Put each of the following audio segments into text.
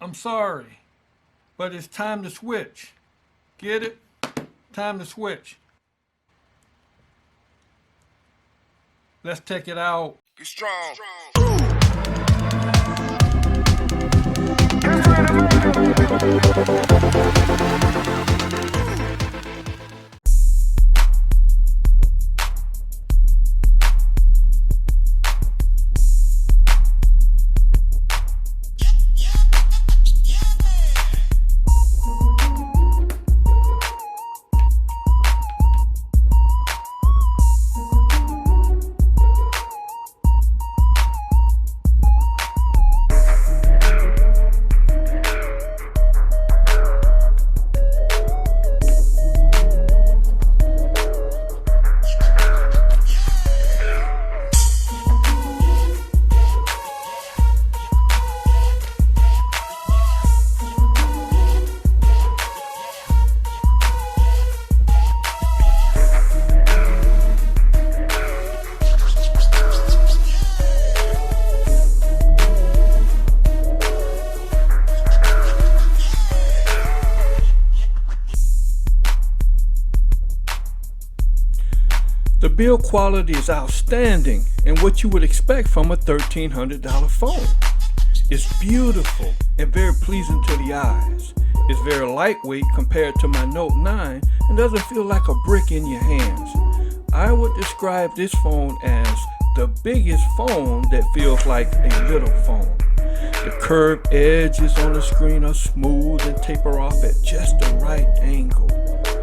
I'm sorry, but it's time to switch. Get it? Time to switch. Let's take it out. Be strong. The build quality is outstanding and what you would expect from a $1,300 phone. It's beautiful and very pleasing to the eyes. It's very lightweight compared to my Note 9 and doesn't feel like a brick in your hands. I would describe this phone as the biggest phone that feels like a little phone. The curved edges on the screen are smooth and taper off at just the right angle.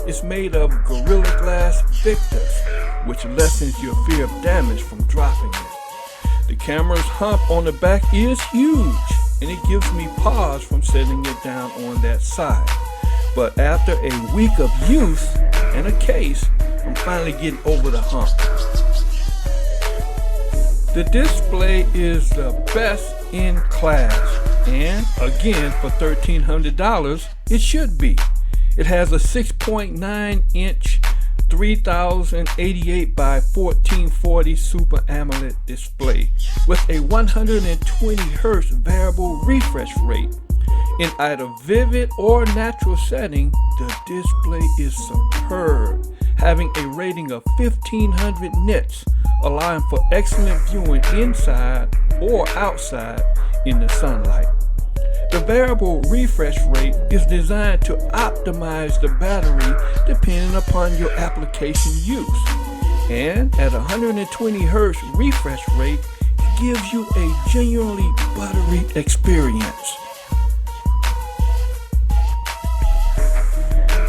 It's made of Gorilla Glass Victus, which lessens your fear of damage from dropping it. The camera's hump on the back is huge, and it gives me pause from setting it down on that side. But after a week of use and a case, I'm finally getting over the hump. The display is the best in class, and again, for $1,300, it should be. It has a 6.9 inch 3088 by 1440 Super AMOLED display with a 120 Hz variable refresh rate. In either vivid or natural setting, the display is superb, having a rating of 1500 nits, allowing for excellent viewing inside or outside in the sunlight. The variable refresh rate is designed to optimize the battery depending upon your application use. And at 120 Hz refresh rate, it gives you a genuinely buttery experience.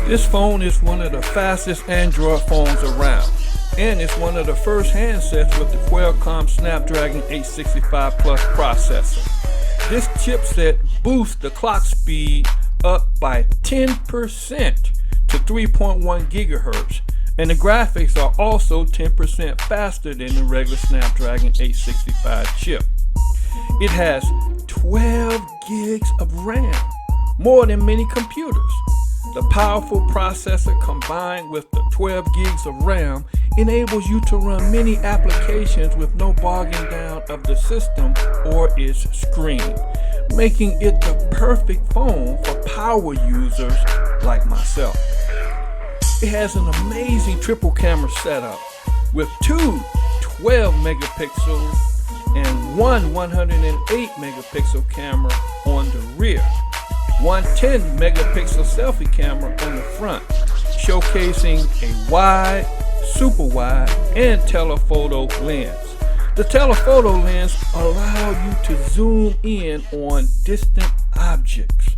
This phone is one of the fastest Android phones around, and it's one of the first handsets with the Qualcomm Snapdragon 865 Plus processor. This chipset boosts the clock speed up by 10% to 3.1 gigahertz, and the graphics are also 10% faster than the regular Snapdragon 865 chip. It has 12 gigs of RAM, more than many computers. The powerful processor combined with the 12 gigs of RAM enables you to run many applications with no bogging down of the system or its screen, making it the perfect phone for power users like myself. It has an amazing triple camera setup with two 12 megapixel and one 108 megapixel camera on the rear, one 10 megapixel selfie camera on the front, showcasing a wide, super wide, and telephoto lens. The telephoto lens allows you to zoom in on distant objects.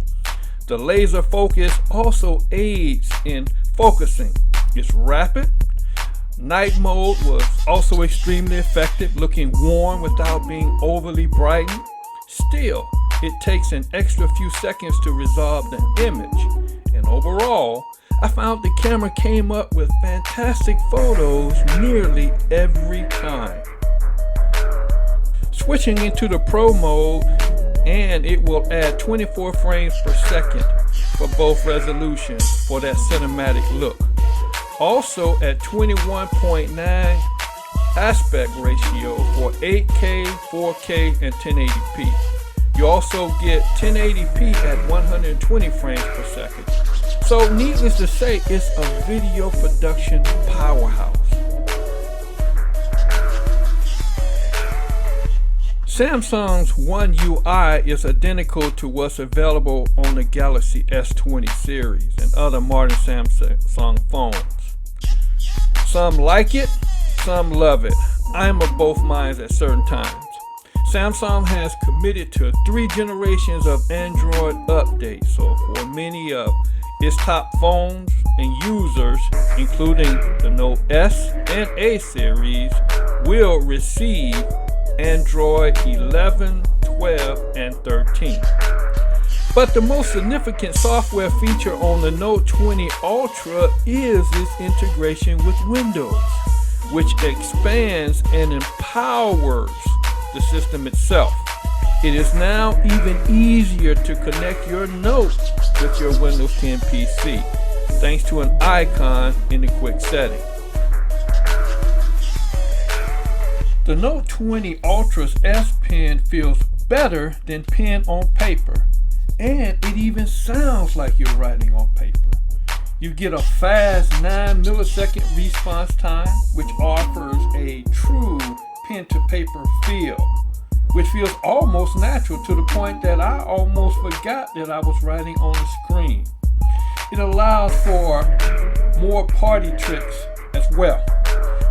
The laser focus also aids in focusing. It's rapid. Night mode was also extremely effective, looking warm without being overly brightened. Still, it takes an extra few seconds to resolve the image. And overall, I found the camera came up with fantastic photos nearly every time. Switching into the Pro mode, and it will add 24 frames per second for both resolutions for that cinematic look. Also at 21.9 aspect ratio for 8K, 4K, and 1080p. You also get 1080p at 120 frames per second. So needless to say, it's a video production powerhouse. Samsung's One UI is identical to what's available on the Galaxy S20 series and other modern Samsung phones. Some like it, some love it. I am of both minds at certain times. Samsung has committed to 3 generations of Android updates, so for many of its top phones and users, including the Note S and A series, will receive Android 11, 12, and 13. But the most significant software feature on the Note 20 Ultra is its integration with Windows, which expands and empowers the system itself. It is now even easier to connect your Note with your Windows 10 PC, thanks to an icon in the quick setting. The Note 20 Ultra's S Pen feels better than pen on paper, and it even sounds like you're writing on paper. You get a fast 9 millisecond response time, which offers a true pen to paper feel, which feels almost natural to the point that I almost forgot that I was writing on the screen. It allows for more party tricks as well.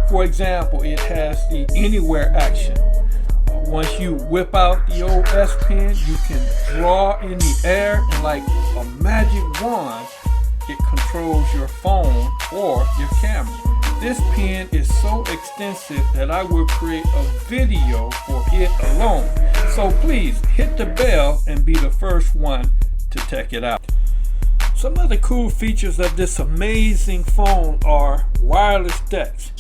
For example, it has the anywhere action. Once you whip out the old S Pen, you can draw in the air, and like a magic wand, it controls your phone or your camera. This pen is so extensive that I will create a video for it alone. So please hit the bell and be the first one to check it out. Some other cool features of this amazing phone are wireless decks,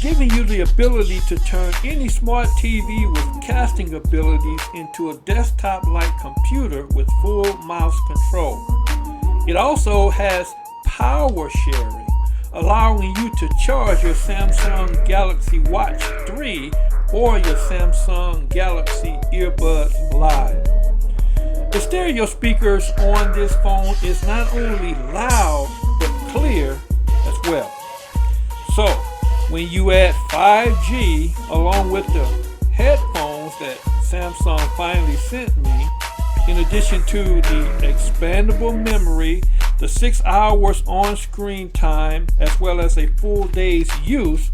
giving you the ability to turn any smart TV with casting abilities into a desktop-like computer with full mouse control. It also has power sharing, allowing you to charge your Samsung Galaxy Watch 3 or your Samsung Galaxy Earbuds Live. The stereo speakers on this phone is not only loud but clear as well. So when you add 5G along with the headphones that Samsung finally sent me, in addition to the expandable memory, the 6 hours on screen time, as well as a full day's use,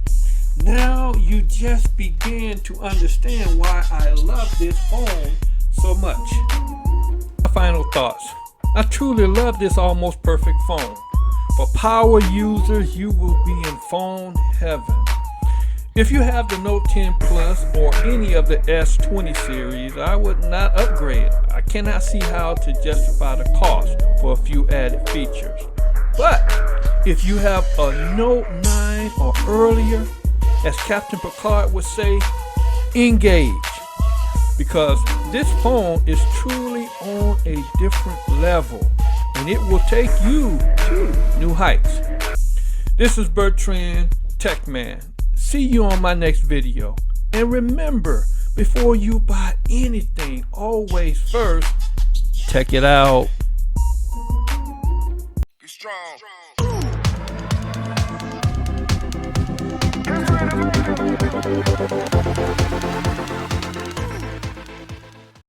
now you just begin to understand why I love this phone so much. My final thoughts. I truly love this almost perfect phone. For power users, you will be in phone heaven. If you have the Note 10 Plus or any of the S20 series, I would not upgrade. I cannot see how to justify the cost for a few added features. But if you have a Note 9 or earlier, as Captain Picard would say, engage. Because this phone is truly on a different level, and it will take you to new heights. This is Bertrand, Tech Man. See you on my next video. And remember, before you buy anything, always first check it out. Be strong.